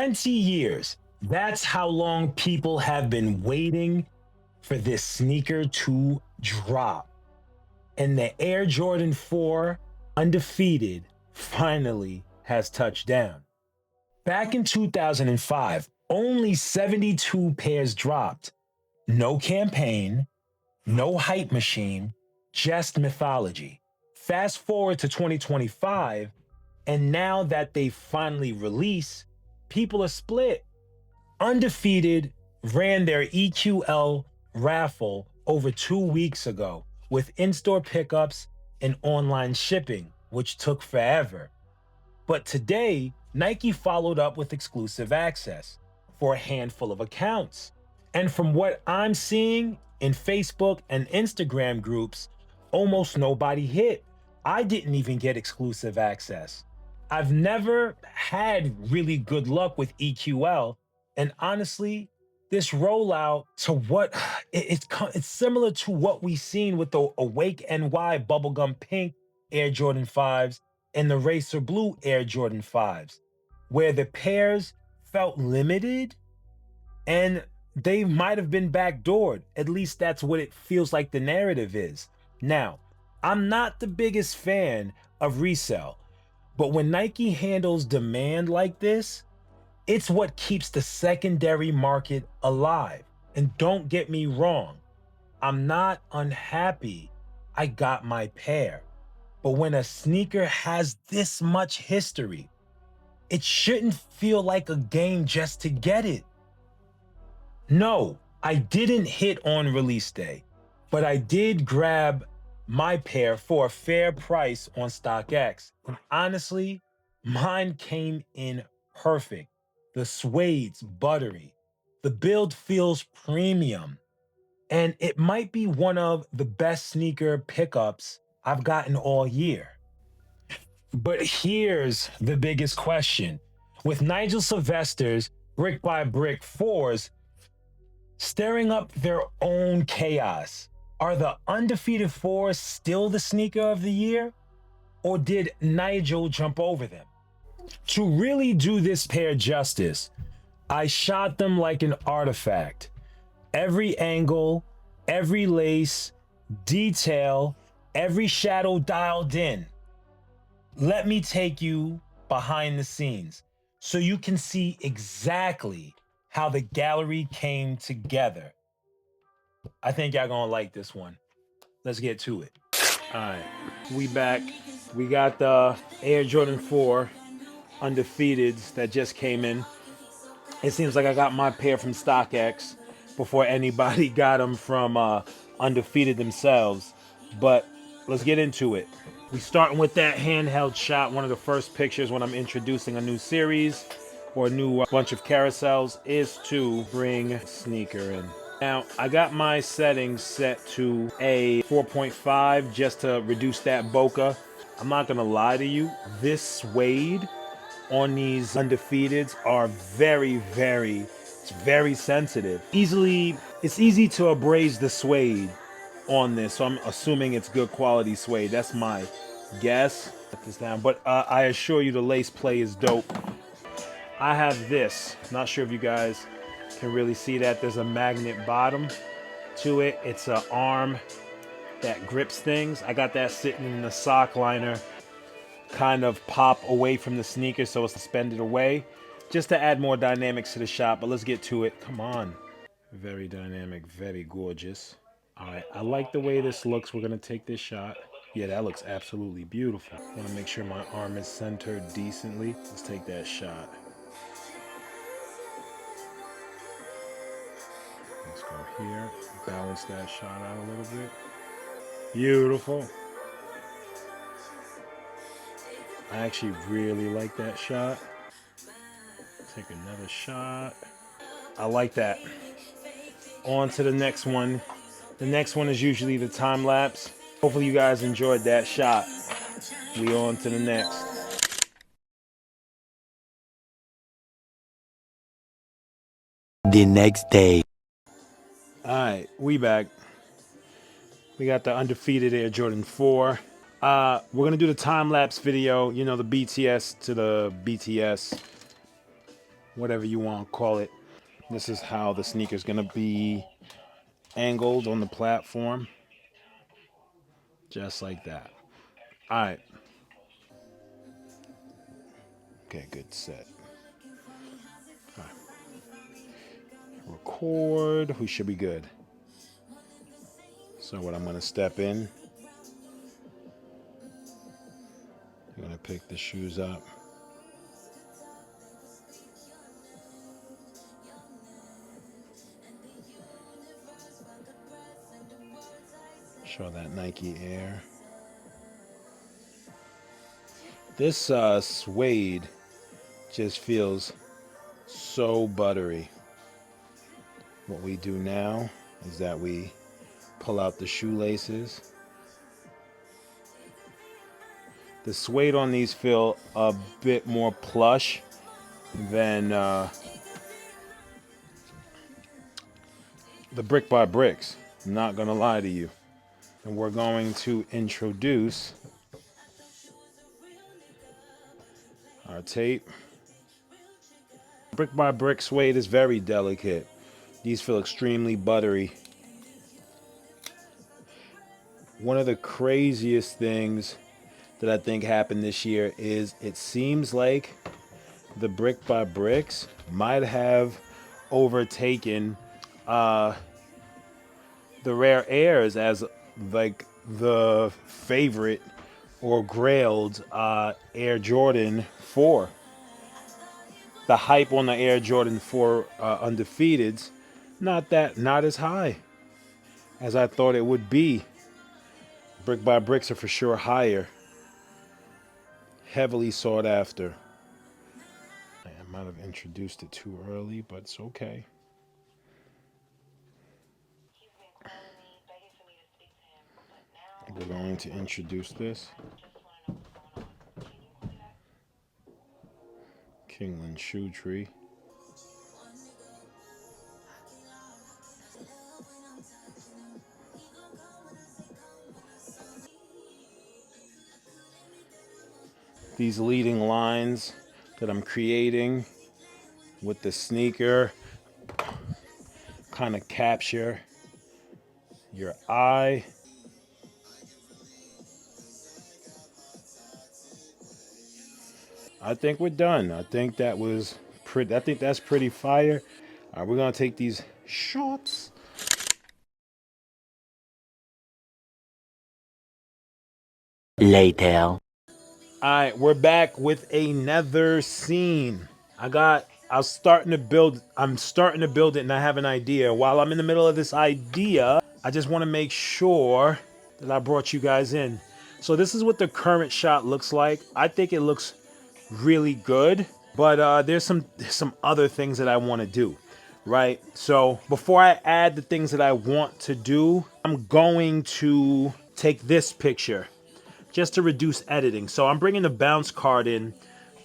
20 years. That's how long people have been waiting for this sneaker to drop. And the Air Jordan 4 Undefeated finally has touched down. Back in 2005, only 72 pairs dropped. No campaign, no hype machine, just mythology. Fast forward to 2025, and now that they finally release, people are split. Undefeated ran their EQL raffle over 2 weeks ago with in-store pickups and online shipping, which took forever. But today, Nike followed up with exclusive access for a handful of accounts. And from what I'm seeing in Facebook and Instagram groups, almost nobody hit. I didn't even get exclusive access. I've never had really good luck with EQL, and honestly, this rollout to what it's similar to what we seen with the Awake NY bubblegum pink Air Jordan 5s and the Racer Blue Air Jordan 5s, where the pairs felt limited and they might have been backdoored. At least that's what it feels like the narrative is. Now, I'm not the biggest fan of resale, but when Nike handles demand like this, it's what keeps the secondary market alive. And don't get me wrong, I'm not unhappy I got my pair. But when a sneaker has this much history, it shouldn't feel like a game just to get it. No, I didn't hit on release day, but I did grab my pair for a fair price on StockX. And honestly, mine came in perfect. The suede's buttery. The build feels premium. And it might be one of the best sneaker pickups I've gotten all year. But here's the biggest question. With Nigel Sylvester's Brick by Brick 4s stirring up their own chaos, are the Undefeated 4s still the sneaker of the year? Or did Nigel jump over them? To really do this pair justice, I shot them like an artifact. Every angle, every lace, detail, every shadow dialed in. Let me take you behind the scenes so you can see exactly how the gallery came together. I think y'all gonna like this one. Let's get to it. All right, we back. We got the Air Jordan 4 Undefeateds that just came in. It seems like I got my pair from StockX before anybody got them from Undefeated themselves. But let's get into it. We starting with that handheld shot. One of the first pictures when I'm introducing a new series or a new bunch of carousels is to bring a sneaker in. Now, I got my settings set to a 4.5 just to reduce that bokeh. I'm not gonna lie to you, this suede on these Undefeateds are very sensitive. It's easy to abrade the suede on this, so I'm assuming it's good quality suede. That's my guess. Put this down, but I assure you the lace play is dope. I have this. Not sure if you guys can really see that. There's a magnet bottom to it. It's an arm that grips things. I got that sitting in the sock liner, kind of pop away from the sneaker so it's suspended away, just to add more dynamics to the shot. But let's get to it. Come on. Very dynamic, very gorgeous. All right, I like the way this looks. We're gonna take this shot. Yeah, that looks absolutely beautiful. I want to make sure my arm is centered decently. Let's take that shot. Let's go here, balance that shot out a little bit. Beautiful. I actually really like that shot. Take another shot. I like that. On to the next one. The next one is usually the time lapse. Hopefully you guys enjoyed that shot. We on to the next. The next day. All right, we back. We got the Undefeated Air Jordan 4. We're gonna do the time lapse video. You know, the BTS to the BTS. whatever you want to call it. This is how the sneaker's gonna be angled on the platform. Just like that. All right. Okay, good set. All right. Record. We should be good. So what I'm gonna step in. I'm gonna pick the shoes up. Show that Nike Air. This suede just feels so buttery. What we do now is that we pull out the shoelaces. The suede on these feel a bit more plush than the Brick by Bricks. I'm not gonna lie to you. And we're going to introduce our tape. Brick by Brick suede is very delicate. These feel extremely buttery. One of the craziest things that I think happened this year is it seems like the Brick by Bricks might have overtaken the Rare Airs as like the favorite or grailed Air Jordan 4. The hype on the Air Jordan 4 Undefeateds, not as high as I thought it would be. Brick by Bricks are for sure higher. Heavily sought after. I might have introduced it too early, but it's okay. We're going to introduce this. Kingland Shoe Tree. These leading lines that I'm creating with the sneaker kind of capture your eye. I think we're done. I think that was pretty. I think that's pretty fire. All right, we're gonna take these shots. Later. All right, we're back with another scene. I'm starting to build it and I have an idea. While I'm in the middle of this idea, I just want to make sure that I brought you guys in. So this is what the current shot looks like. I think it looks really good, but there's some other things that I want to do, right? So before I add the things that I want to do, I'm going to take this picture just to reduce editing. So I'm bringing the bounce card in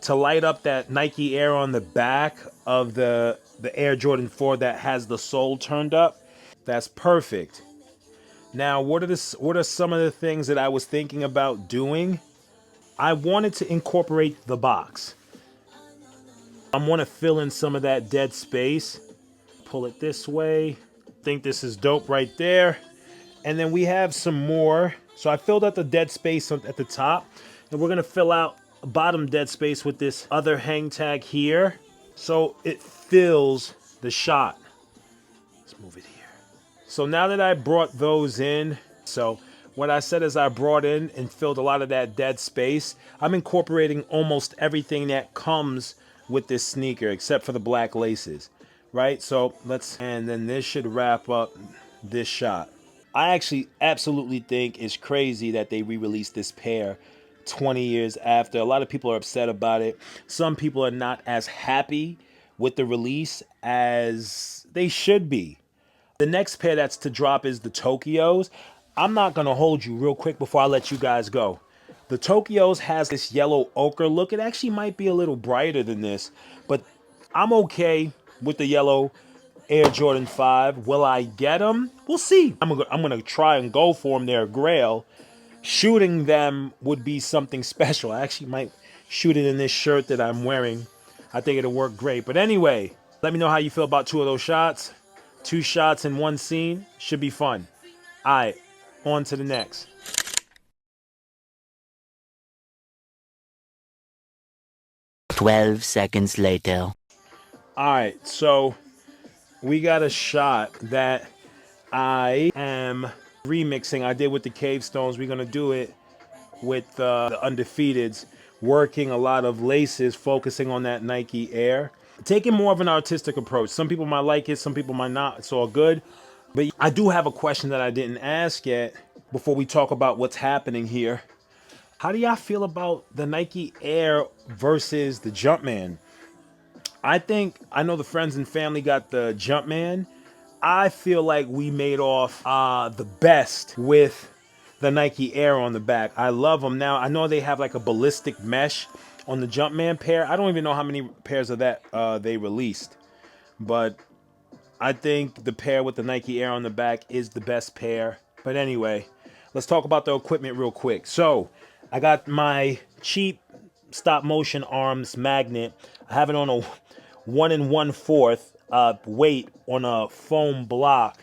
to light up that Nike Air on the back of the Air Jordan 4 that has the sole turned up. That's perfect. Now, what are some of the things that I was thinking about doing? I wanted to incorporate the box. I want to fill in some of that dead space. Pull it this way. Think this is dope right there. And then we have some more. So I filled out the dead space at the top. And we're going to fill out bottom dead space with this other hang tag here. So it fills the shot. Let's move it here. So now that I brought those in, so what I said is I brought in and filled a lot of that dead space. I'm incorporating almost everything that comes with this sneaker except for the black laces, right? So and then this should wrap up this shot. I actually absolutely think it's crazy that they re-released this pair 20 years after. A lot of people are upset about it. Some people are not as happy with the release as they should be. The next pair that's to drop is the Tokyos. I'm not going to hold you real quick before I let you guys go. The Tokyos has this yellow ochre look. It actually might be a little brighter than this, but I'm okay with the yellow Air Jordan 5. Will I get them? We'll see. I'm gonna try and go for them. They're grail. Shooting them would be something special. I actually might shoot it in this shirt that I'm wearing. I think it'll work great. But anyway, let me know how you feel about 2 of those shots. 2 shots in one scene. Should be fun. All right, on to the next. 12 seconds later. All right, so we got a shot that I am remixing. I did with the Cave Stones. We're going to do it with the Undefeateds, working a lot of laces, focusing on that Nike Air. Taking more of an artistic approach. Some people might like it, some people might not. It's all good. But I do have a question that I didn't ask yet before we talk about what's happening here. How do y'all feel about the Nike Air versus the Jumpman? I know the friends and family got the Jumpman. I feel like we made off the best with the Nike Air on the back. I love them. Now, I know they have like a ballistic mesh on the Jumpman pair. I don't even know how many pairs of that they released. But I think the pair with the Nike Air on the back is the best pair. But anyway, let's talk about the equipment real quick. So, I got my cheap stop motion arms magnet. I have it on a 1 1/4 weight on a foam block.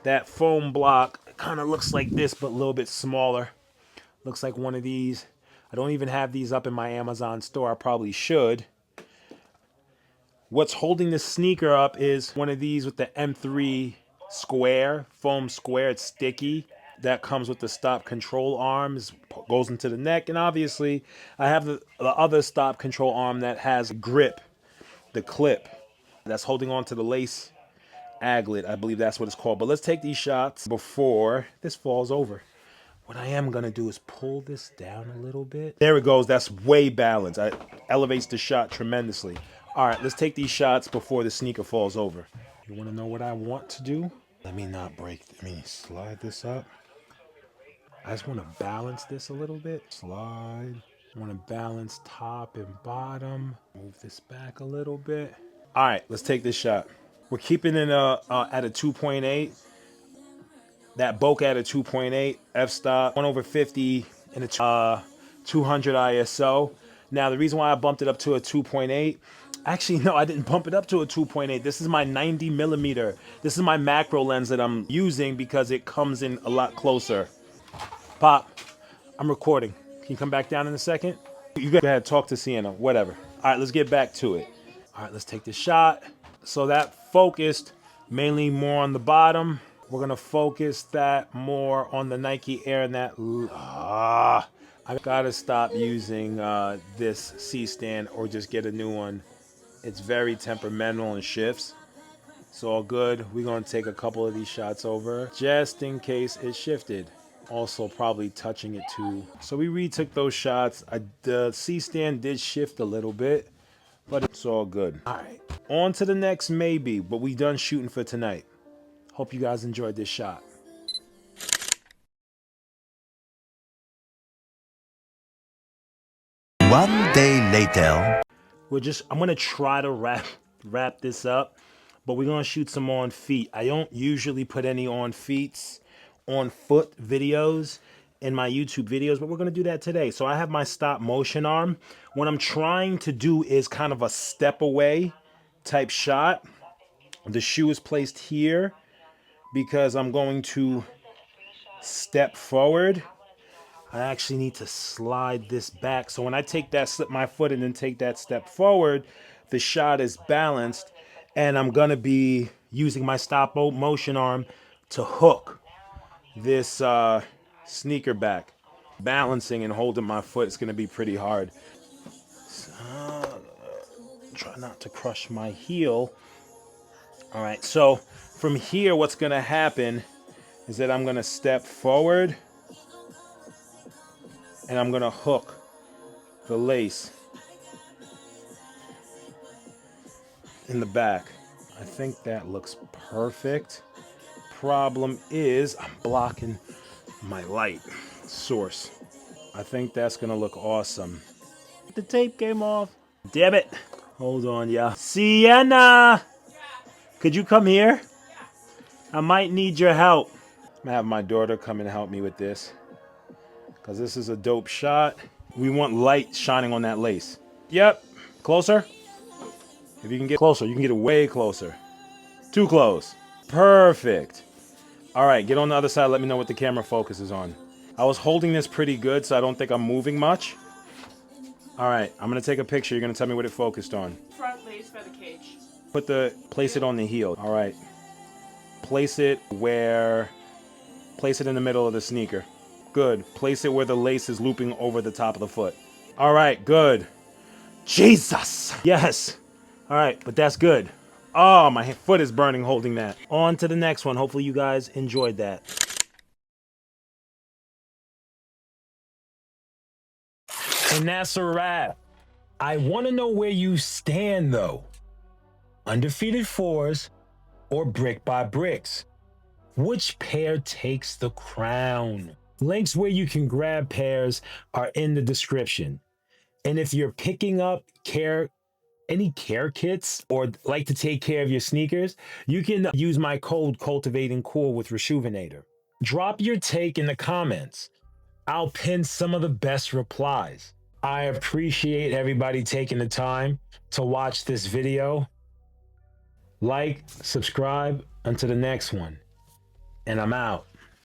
That foam block kind of looks like this, but a little bit smaller. Looks like one of these. I don't even have these up in my Amazon store. I probably should. What's holding the sneaker up is one of these with the M3 square, foam square. It's sticky. That comes with the stop control arms, goes into the neck. And obviously, I have the other stop control arm that has grip, the clip, that's holding on to the lace aglet. I believe that's what it's called. But let's take these shots before this falls over. What I am going to do is pull this down a little bit. There it goes. That's way balanced. It elevates the shot tremendously. All right, let's take these shots before the sneaker falls over. You want to know what I want to do? Let me not break. Let me slide this up. I just want to balance this a little bit. Slide. I want to balance top and bottom. Move this back a little bit. All right, let's take this shot. We're keeping it at a 2.8. That Boke at a 2.8 f-stop, 1/50 and a 200 ISO. Now, the reason why I bumped it up to a 2.8, actually, no, I didn't bump it up to a 2.8. This is my 90 millimeter. This is my macro lens that I'm using because it comes in a lot closer. Pop, I'm recording. Can you come back down in a second? You go ahead, talk to Sienna, whatever. All right, let's get back to it. All right, let's take this shot. So that focused mainly more on the bottom. We're gonna focus that more on the Nike Air and that. I gotta stop using this C-stand or just get a new one. It's very temperamental and shifts. It's all good. We're gonna take a couple of these shots over just in case it shifted. Also probably touching it too. So we retook those shots. The C-stand did shift a little bit, but it's all good. All right, on to the next maybe, but we done shooting for tonight. Hope you guys enjoyed this shot. One day later. I'm gonna try to wrap this up, but we're gonna shoot some on feet. I don't usually put any on foot videos in my YouTube videos, but we're gonna do that today. So I have my stop motion arm. What I'm trying to do is kind of a step away type shot. The shoe is placed here because I'm going to step forward. I actually need to slide this back. So when I take that, slip my foot and then take that step forward, the shot is balanced. And I'm going to be using my stop motion arm to hook this sneaker back. Balancing and holding my foot is going to be pretty hard. Try not to crush my heel. All right, so from here, what's going to happen is that I'm going to step forward and I'm going to hook the lace in the back. I think that looks perfect. Problem is I'm blocking my light source. I think that's going to look awesome. The tape came off. Damn it. Hold on, yeah. Sienna! Could you come here? I might need your help. I'm gonna have my daughter come and help me with this, because this is a dope shot. We want light shining on that lace. Yep. Closer. If you can get closer, you can get it way closer. Too close. Perfect. All right, get on the other side. Let me know what the camera focuses on. I was holding this pretty good, so I don't think I'm moving much. All right, I'm gonna take a picture. You're gonna tell me what it focused on. Front lace by the cage. Place it on the heel. All right. Place it in the middle of the sneaker. Good. Place it where the lace is looping over the top of the foot. All right, good. Jesus. Yes. All right, but that's good. Oh, my foot is burning holding that. On to the next one. Hopefully you guys enjoyed that. And that's a wrap. I want to know where you stand, though. Undefeated 4s or Brick by Bricks? Which pair takes the crown? Links where you can grab pairs are in the description. And if you're picking up any care kits or like to take care of your sneakers, you can use my code Cultivating Cool with Resjuvenator. Drop your take in the comments. I'll pin some of the best replies. I appreciate everybody taking the time to watch this video. Like, subscribe, until the next one. And I'm out.